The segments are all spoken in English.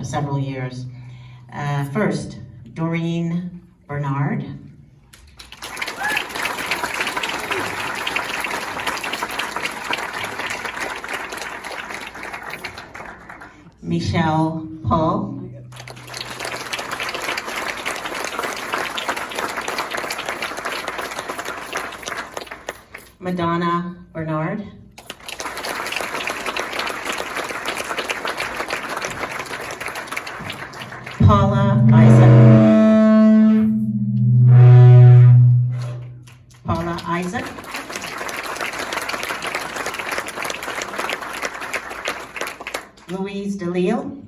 several years. First, Doreen Bernard. Michelle Paul. Madonna Bernard. Paula Isaac. Paula Isaac. Louise DeLille.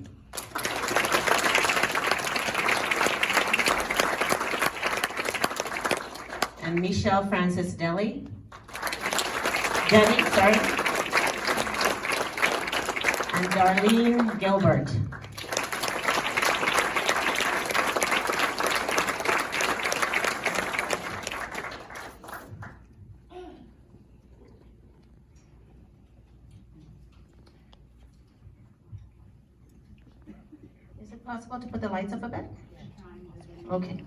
And Michelle Francis Debbie, sorry. And Darlene Gilbert. Is it possible to put the lights up a bit? Okay.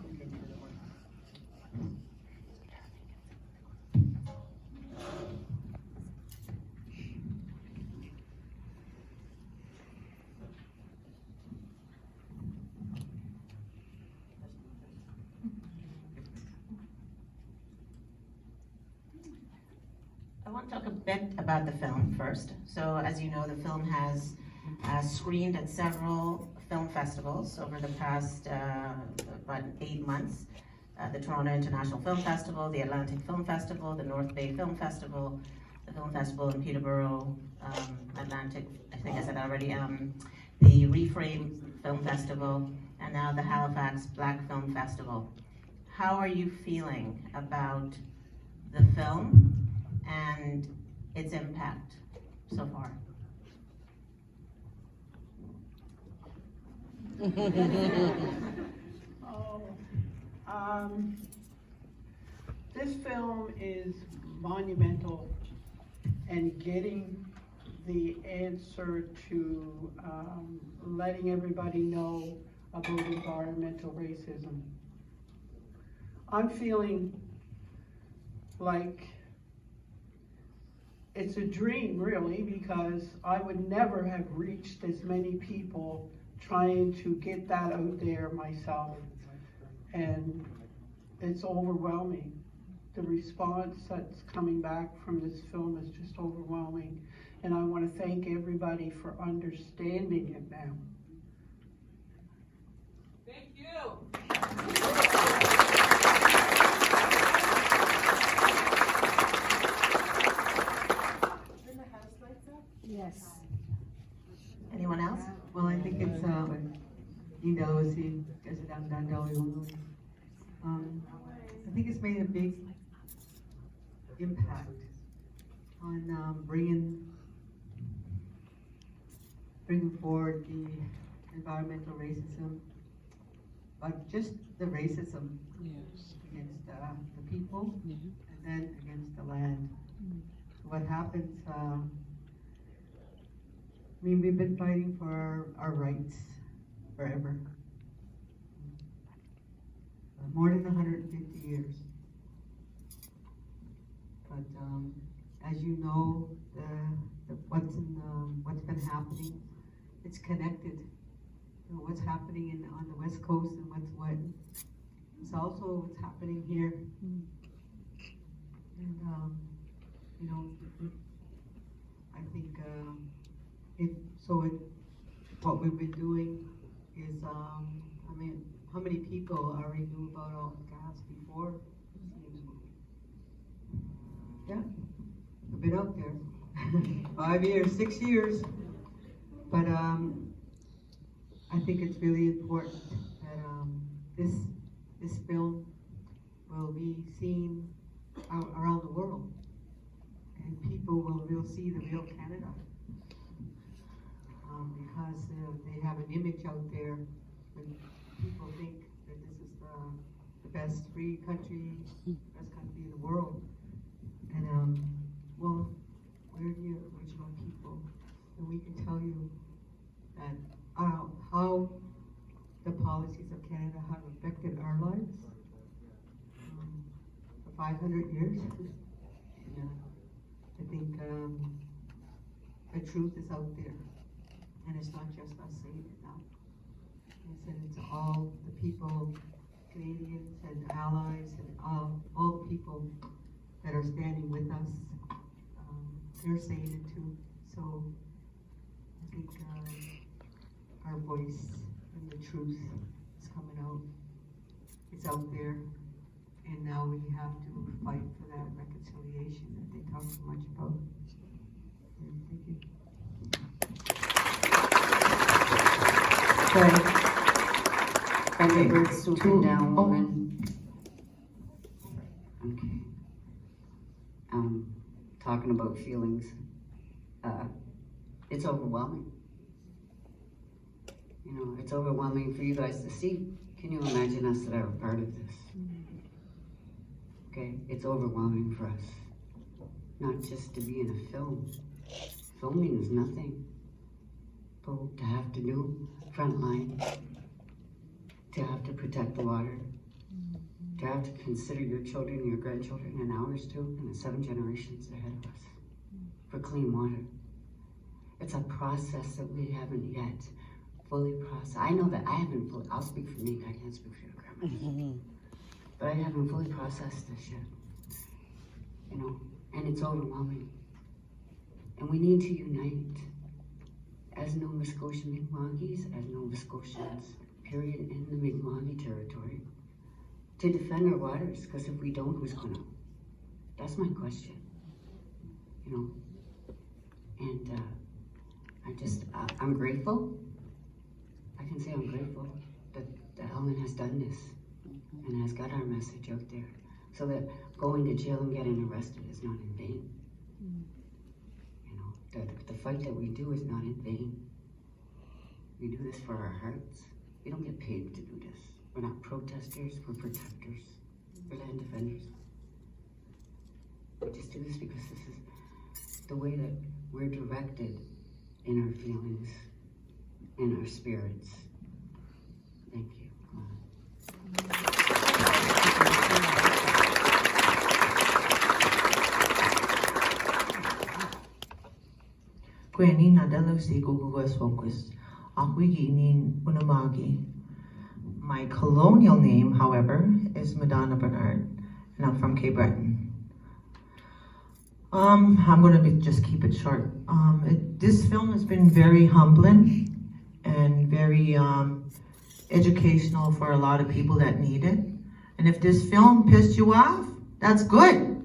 I want to talk a bit about the film first. So as you know, the film has screened at several film festivals over the past about 8 months. The Toronto International Film Festival, the Atlantic Film Festival, the North Bay Film Festival, the Film Festival in Peterborough, Atlantic, I think I said that already, the Reframe Film Festival, and now the Halifax Black Film Festival. How are you feeling about the film and its impact so far? This film is monumental, and getting the answer to letting everybody know about environmental racism. I'm feeling like it's a dream, really, because I would never have reached as many people trying to get that out there myself. And it's overwhelming. The response that's coming back from this film is just overwhelming. And I want to thank everybody for understanding it now. Thank you. Yes. Anyone else? Well, I think it's I think it's made a big impact on bringing forward the environmental racism, but just the racism against the people and then against the land. What happens? I mean, we've been fighting for our rights forever. More than 150 years. But as you know, what's been happening, it's connected. You know, what's happening on the West Coast and what's what. It's also what's happening here. And you know, I think what we've been doing is, I mean, how many people already knew about all the gas before? Yeah, I've been out there 5 years, 6 years. But I think it's really important that this film will be seen around the world, and people will see the real Canada. Because they have an image out there when people think that this is the best free country, best country in the world. And well, we're the original people, and we can tell you that policies of Canada have affected our lives for 500 years. And, I think the truth is out there, and it's not just us saying it now. I said it's all the people, Canadians and allies, and all the people that are standing with us. They're saying it too. So I think our voice and the truth is coming out. It's out there, and now we have to fight for that reconciliation that they talk so much about. Thank you. Okay, we're swooping down, Logan. Okay. Talking about feelings, it's overwhelming. You know, it's overwhelming for you guys to see. Can you imagine us that are a part of this? Okay, it's overwhelming for us. Not just to be in a film. Filming is nothing. But to have to do frontline, to have to protect the water, to have to consider your children and your grandchildren and ours too, and the 7 generations ahead of us for clean water. It's a process that we haven't yet fully processed. I know that I haven't fully, I'll speak for me, I can't speak for your grandma. But I haven't fully processed this yet, you know, and it's overwhelming. And we need to unite as Nova Scotia Mi'kmaqis, as Nova Scotians, period, in the Mi'kmaqi territory, to defend our waters, because if we don't, who's gonna? That's my question, you know. And I'm grateful. I can say I'm grateful that Ellen has done this and has got our message out there, so that going to jail and getting arrested is not in vain. You know, the fight that we do is not in vain. We do this for our hearts. We don't get paid to do this. We're not protesters, we're protectors. We're land defenders. We just do this because this is the way that we're directed in our feelings, in our spirits. Thank you. Kweni nadalo si kukugas focus. Akwigi nin unamagi. My colonial name, however, is Madonna Bernard, and I'm from Cape Breton. I'm going to just keep it short. This film has been very humbling and very educational for a lot of people that need it. And if this film pissed you off, that's good.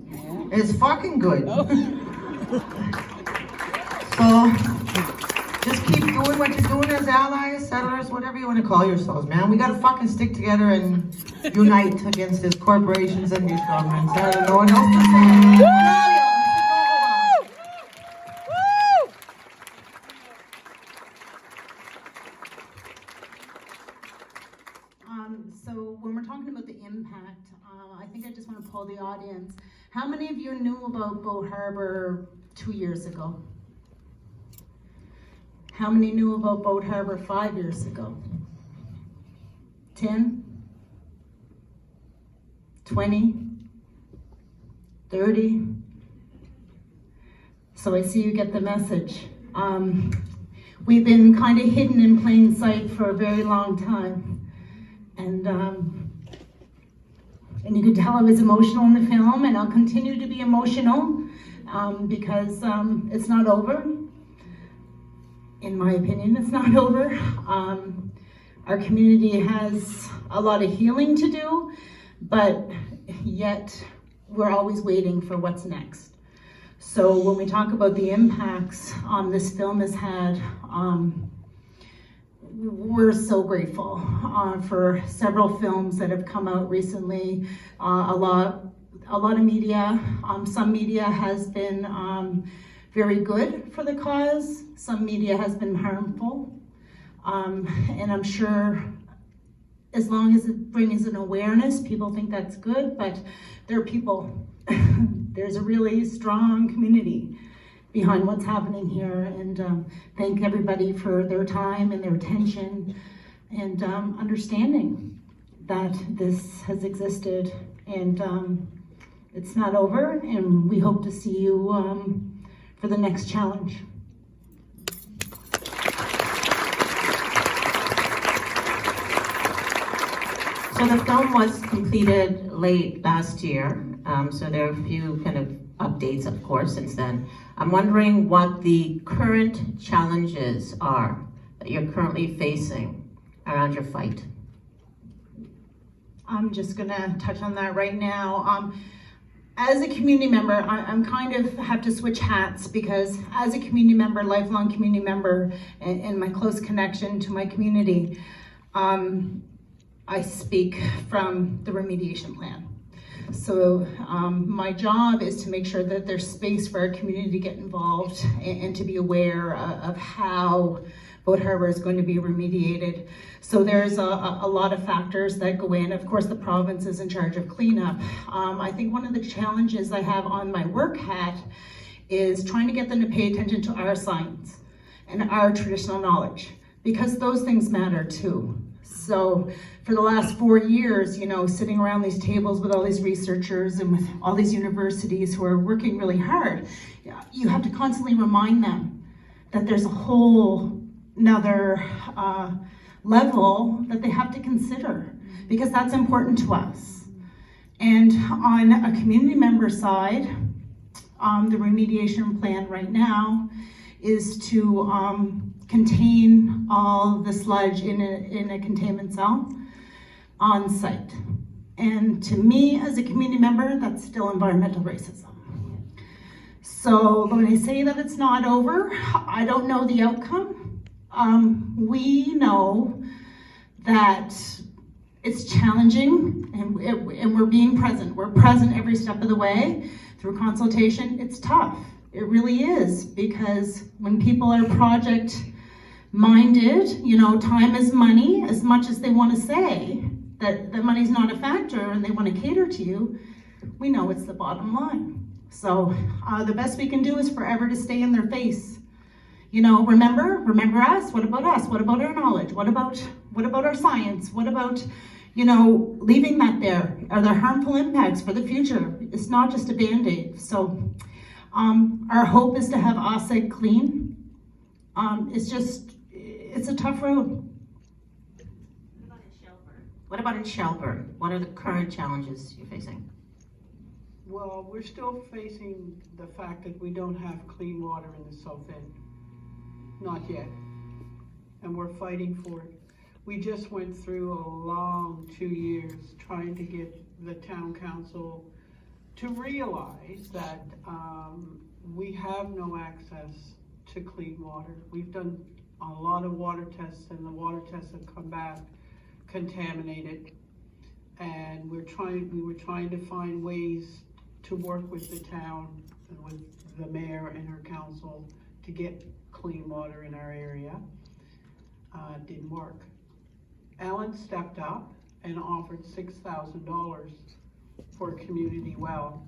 It's fucking good. So just keep doing what you're doing as allies, settlers, whatever you want to call yourselves, man. We gotta fucking stick together and unite against these corporations and these governments. I don't know what else to say. So when we're talking about the impact, I think I just want to poll the audience. How many of you knew about Boat Harbor 2 years ago? How many knew about Boat Harbor 5 years ago? 10? 20? 30? So I see you get the message. We've been kind of hidden in plain sight for a very long time. And you could tell I was emotional in the film, and I'll continue to be emotional because it's not over. In my opinion, it's not over. Our community has a lot of healing to do, but yet we're always waiting for what's next. So when we talk about the impacts this film has had, we're so grateful for several films that have come out recently. A lot of media, some media has been very good for the cause. Some media has been harmful. And I'm sure as long as it brings an awareness, people think that's good, but there are people, there's a really strong community behind what's happening here, and thank everybody for their time and their attention. and understanding that this has existed, and it's not over, and we hope to see you for the next challenge. So the film was completed late last year, so there are a few kind of updates, of course, since then. I'm wondering what the current challenges are that you're currently facing around your fight. I'm just gonna touch on that right now. As a community member, I'm kind of have to switch hats, because as a community member, lifelong community member, and my close connection to my community, I speak from the remediation plan. So my job is to make sure that there's space for our community to get involved and to be aware of how Boat Harbor is going to be remediated. So there's a lot of factors that go in. Of course, the province is in charge of cleanup. I think one of the challenges I have on my work hat is trying to get them to pay attention to our science and our traditional knowledge, because those things matter too. So for the last 4 years, you know, sitting around these tables with all these researchers and with all these universities who are working really hard, you have to constantly remind them that there's a whole another level that they have to consider, because that's important to us. And on a community member side, the remediation plan right now is to contain all the sludge in a containment cell on site. And to me, as a community member, that's still environmental racism. So when I say that it's not over, I don't know the outcome. We know that it's challenging, and we're being present. We're present every step of the way through consultation. It's tough. It really is, because when people are project minded, you know, time is money. As much as they want to say that money's not a factor and they want to cater to you, we know it's the bottom line. So the best we can do is forever to stay in their face. You know, remember us. What about us? What about our knowledge? What about our science? What about, you know, leaving that there? Are there harmful impacts for the future? It's not just a Band-Aid. So our hope is to have OSEG clean. It's a tough road. What about in Shelburne? What are the current challenges you're facing? Well, we're still facing the fact that we don't have clean water in the south end. Not yet. And we're fighting for it. We just went through a long 2 years trying to get the town council to realize that we have no access to clean water. We've done a lot of water tests, and the water tests have come back contaminated. And we were trying to find ways to work with the town and with the mayor and her council to get clean water in our area. Didn't work. Ellen stepped up and offered $6,000 for a community well.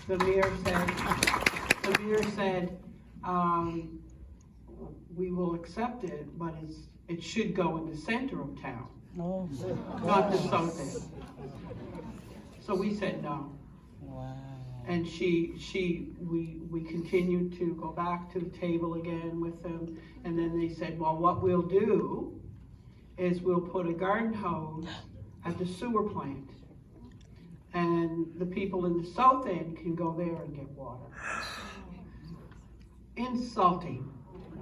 The mayor said, we will accept it, but it should go in the center of town, not the south end. So we said no. Wow. And we continued to go back to the table again with them, and then they said, well, what we'll do is we'll put a garden hose at the sewer plant, and the people in the south end can go there and get water. Insulting.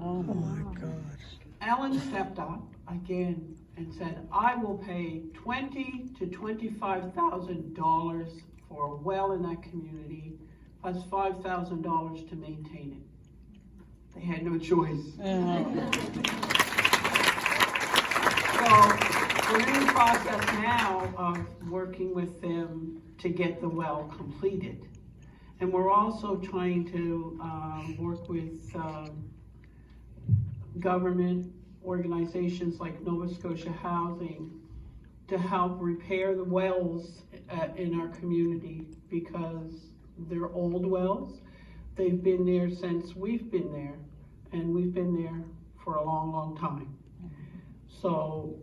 Oh my gosh. Ellen stepped up again and said, I will pay $20,000 to $25,000 for a well in that community, plus $5,000 to maintain it. They had no choice. So we're in the process now of working with them to get the well completed. And we're also trying to work with government organizations like Nova Scotia Housing to help repair the wells in our community, because they're old wells. They've been there since we've been there, and we've been there for a long, long time. So,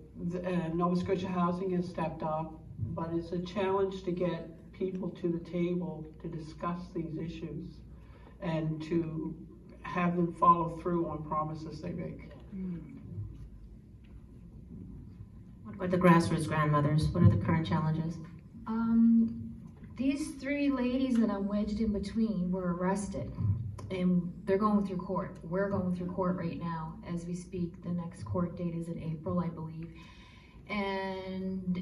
Nova Scotia Housing has stepped up, but it's a challenge to get people to the table to discuss these issues and to have them follow through on promises they make. What about the grassroots grandmothers? What are the current challenges? These three ladies that I'm wedged in between were arrested, and they're going through court. We're going through court right now as we speak. The next court date is in April, I believe. And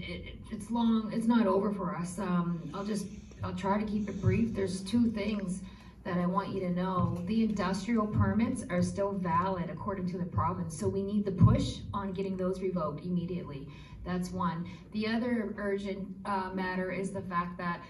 it's long, it's not over for us. I'll try to keep it brief. There's two things that I want you to know. The industrial permits are still valid according to the province, so we need the push on getting those revoked immediately. That's one. The other urgent matter is the fact that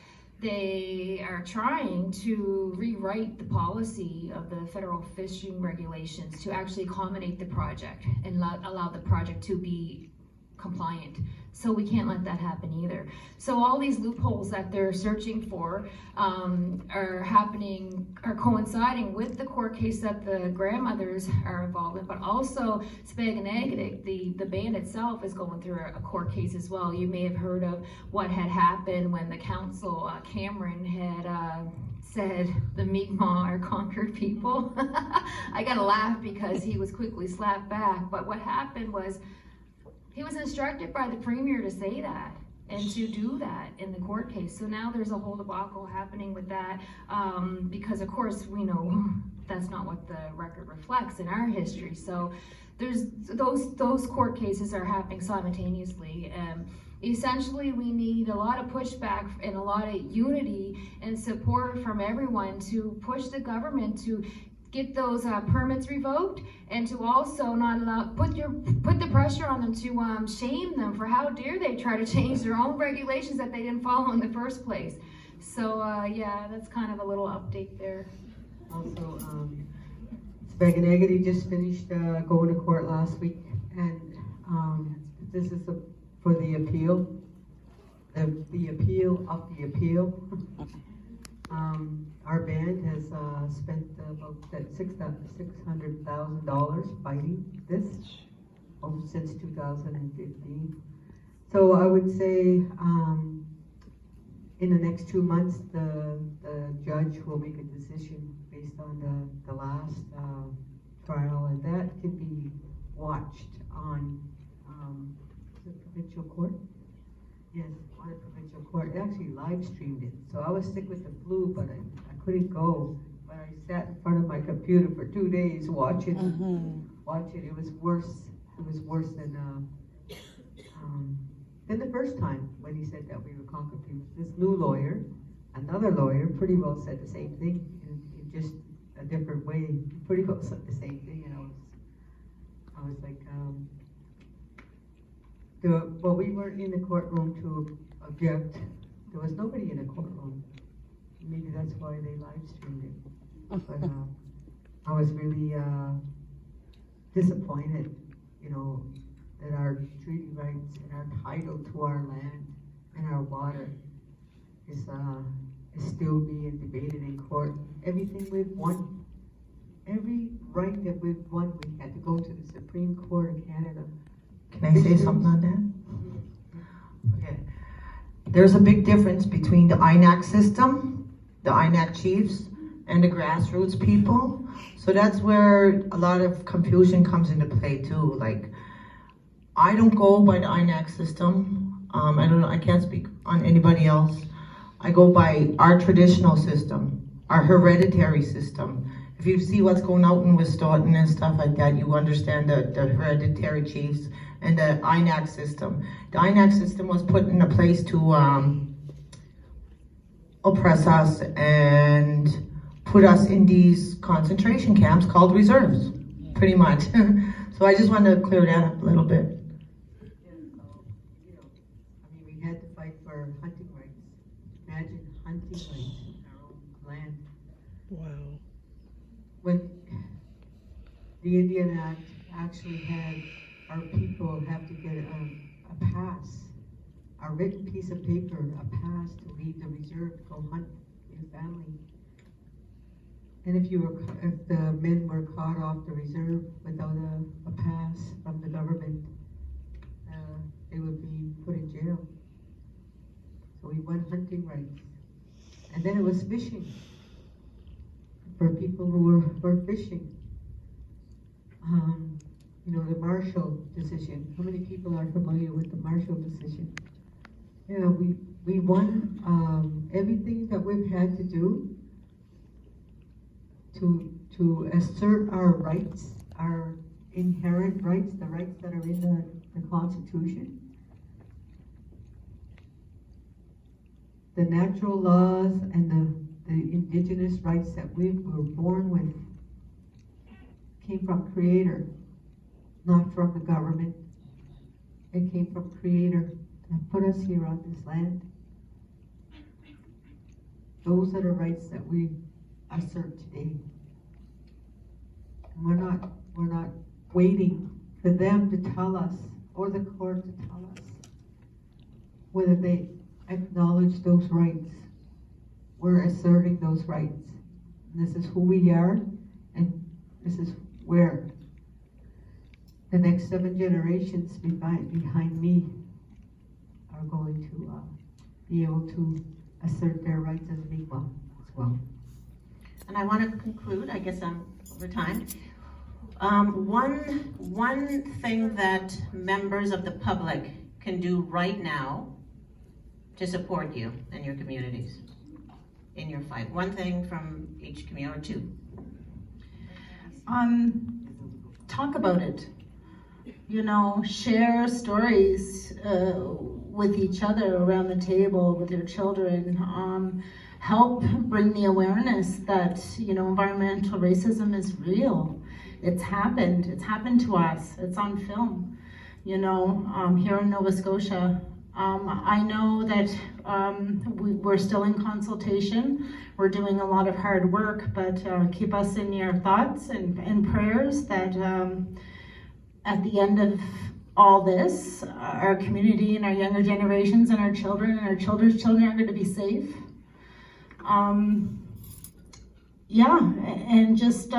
they are trying to rewrite the policy of the federal fishing regulations to actually accommodate the project and allow the project to be compliant. So we can't let that happen either. So all these loopholes that they're searching for are coinciding with the court case that the grandmothers are involved in, but also Spaghetti, the band itself, is going through a court case as well. You may have heard of what had happened when the council, Cameron, had said the Mi'kmaq are conquered people. I gotta laugh because he was quickly slapped back, but what happened was he was instructed by the premier to say that and to do that in the court case. So now there's a whole debacle happening with that because of course we know that's not what the record reflects in our history. So there's those court cases are happening simultaneously. Essentially, we need a lot of pushback and a lot of unity and support from everyone to push the government to get those permits revoked, and to also not allow, put the pressure on them to shame them for how dare they try to change their own regulations that they didn't follow in the first place. So yeah, that's kind of a little update there. Also, Spaghetti just finished going to court last week, and this is for the appeal, the appeal of the appeal. Our band has spent about $600,000 fighting this since 2015. So I would say in the next 2 months, the judge will make a decision based on the last trial, and that can be watched on the provincial court. Yes, on a provincial court. They actually live streamed it. So I was sick with the flu, but I couldn't go. But I sat in front of my computer for 2 days watching it. It was worse. It was worse than the first time when he said that we were conquered people. This new lawyer, another lawyer, pretty well said the same thing in just a different way. He pretty well said the same thing, and I was like, well, we weren't in the courtroom to object. There was nobody in the courtroom. Maybe that's why they live streamed it. But I was really disappointed, that our treaty rights and our title to our land and our water is still being debated in court. Everything we've won, every right that we've won, we had to go to the Supreme Court of Canada. Can I say something on that? Okay. There's a big difference between the INAC system, the INAC chiefs, and the grassroots people. So that's where a lot of confusion comes into play too. Like, I don't go by the INAC system. I don't know, I can't speak on anybody else. I go by our traditional system, our hereditary system. If you see what's going out in Wisconsin and stuff like that, you understand the hereditary chiefs and the INAC system. The INAC system was put into place to oppress us and put us in these concentration camps called reserves, pretty much. So I just wanted to clear that up a little bit. We had to fight for hunting rights. Imagine hunting rights in our own land. Wow. When the Indian Act actually had our people have to get a pass, a written piece of paper, a pass to leave the reserve to go hunt your family. And if the men were caught off the reserve without a pass from the government, won hunting rights. And then it was fishing for people who were fishing. You know, the Marshall decision. How many people are familiar with the Marshall decision? Yeah, we won everything that we've had to do to assert our rights, our inherent rights, the rights that are in the Constitution. The natural laws and the indigenous rights that we were born with came from Creator, not from the government. It came from Creator that put us here on this land. Those are the rights that we assert today. And we're not waiting for them to tell us, or the court to tell us, whether they acknowledge those rights. We're asserting those rights. And this is who we are, and this is where the next 7 generations behind me are going to be able to assert their rights as an equal as well. And I want to conclude, I guess I'm over time. One thing that members of the public can do right now to support you and your communities in your fight. One thing from each community, or two. Talk about it. You know, share stories with each other around the table, with your children. Help bring the awareness that, you know, environmental racism is real. It's happened to us. It's on film, you know, here in Nova Scotia. I know that we're still in consultation. We're doing a lot of hard work, but keep us in your thoughts and prayers that at the end of all this, our community and our younger generations and our children and our children's children are going to be safe. Yeah, and just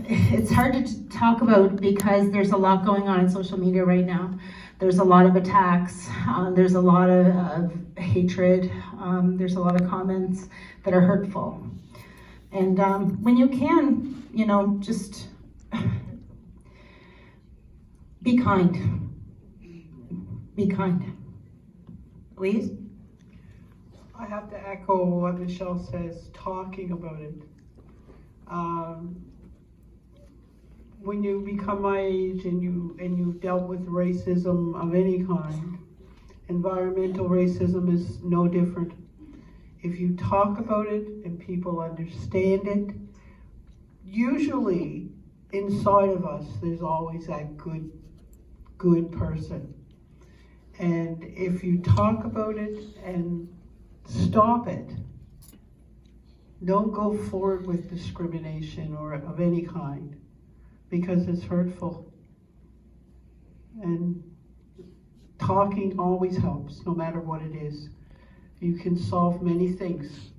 it's hard to talk about because there's a lot going on in social media right now. There's a lot of attacks, there's a lot of hatred, there's a lot of comments that are hurtful. And when you can, you know, just be kind. Be kind. Louise? I have to echo what Michelle says, talking about it. When you become my age and you've dealt with racism of any kind, environmental racism is no different. If you talk about it and people understand it, usually inside of us there's always that good person. And if you talk about it and stop it, don't go forward with discrimination or of any kind, because it's hurtful. And talking always helps, no matter what it is. You can solve many things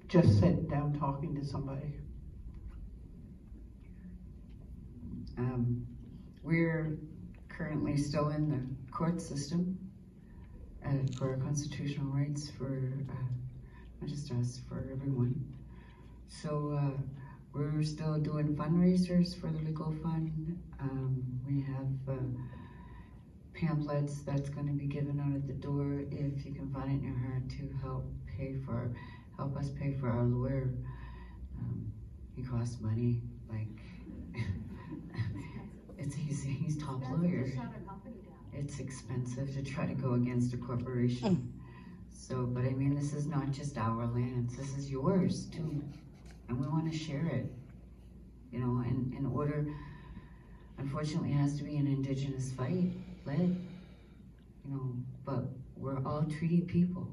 just sitting down talking to somebody. We're currently still in the court system for constitutional rights for not just us, for everyone. So we're still doing fundraisers for the legal fund. We have pamphlets that's going to be given out at the door if you can find it in your heart to help us pay for our lawyer. He costs money, like he's top lawyer. It's expensive to try to go against a corporation. So, but I mean, this is not just our lands, this is yours too. And we want to share it, you know, and in order, unfortunately, it has to be an Indigenous fight, led, you know, but we're all treaty people,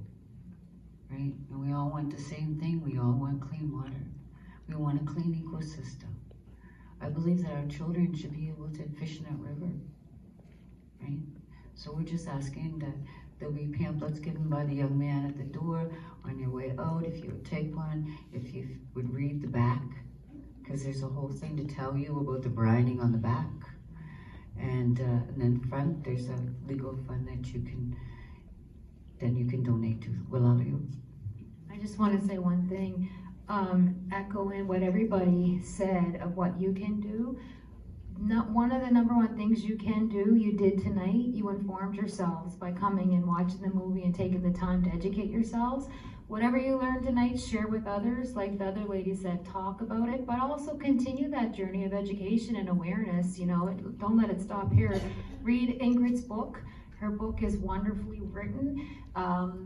right? And we all want the same thing. We all want clean water. We want a clean ecosystem. I believe that our children should be able to fish in that river, right? So we're just asking that there'll be pamphlets given by the young man at the door on your way out, if you would take one, if you would read the back, because there's a whole thing to tell you about the brining on the back. And then front, there's a legal fund that you can then you can donate to. Will all of you? I just want to say one thing, echoing what everybody said of what you can do. Not one of the number one things you can do, you did tonight. You informed yourselves by coming and watching the movie and taking the time to educate yourselves. Whatever you learned tonight, share with others. Like the other lady said, talk about it, but also continue that journey of education and awareness. You know, don't let it stop here. Read Ingrid's book. Her book is wonderfully written.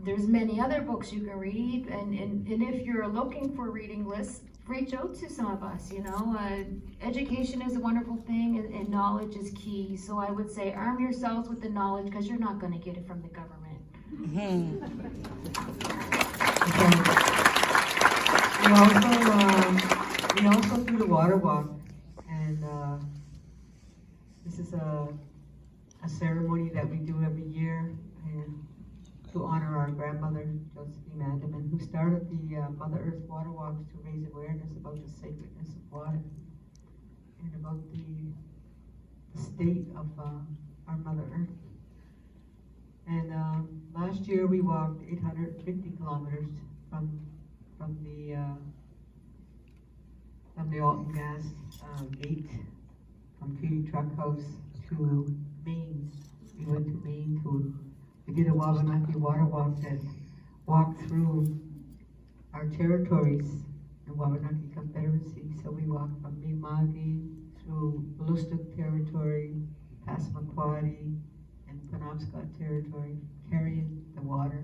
There's many other books you can read, and if you're looking for reading lists, reach out to some of us. You know, education is a wonderful thing, and knowledge is key. So I would say arm yourselves with the knowledge, because you're not going to get it from the government. We also do the water walk, and this is a ceremony that we do every year to honor our grandmother, Josephine Andaman, who started the Mother Earth Water Walks to raise awareness about the sacredness of water and about the state of our Mother Earth. And last year we walked 850 kilometers from the Alton Gas gate, from Treaty Truck House to Maine. We went to Maine we did a Wabanaki water walk that walked through our territories in Wabanaki Confederacy. So we walked from Mi'kmaq through Lustuk territory, Passamaquoddy, and Penobscot territory, carrying the water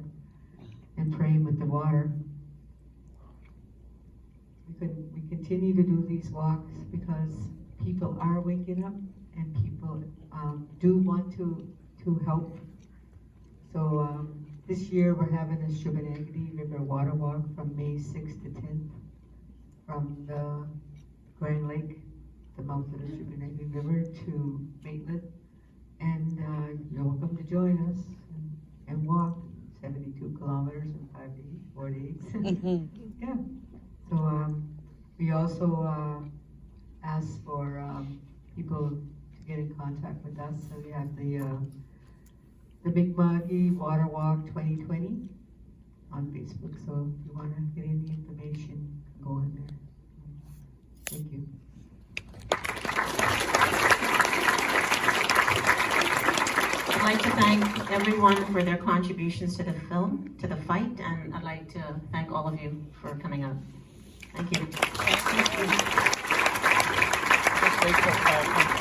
and praying with the water. We continue to do these walks because people are waking up and people do want to help. So this year we're having a Shubenacadie River Water Walk from May 6th to 10th from the Grand Lake, the mouth of the Shubenacadie River, to Maitland. And you're welcome to join us and walk 72 kilometers in 4 days. Yeah. So we also ask for people to get in contact with us. So we have the Mi'kmaq Water Walk 2020 on Facebook. So if you want to get any information, go on there. Thank you. I'd like to thank everyone for their contributions to the film, to the fight, and I'd like to thank all of you for coming out. Thank you.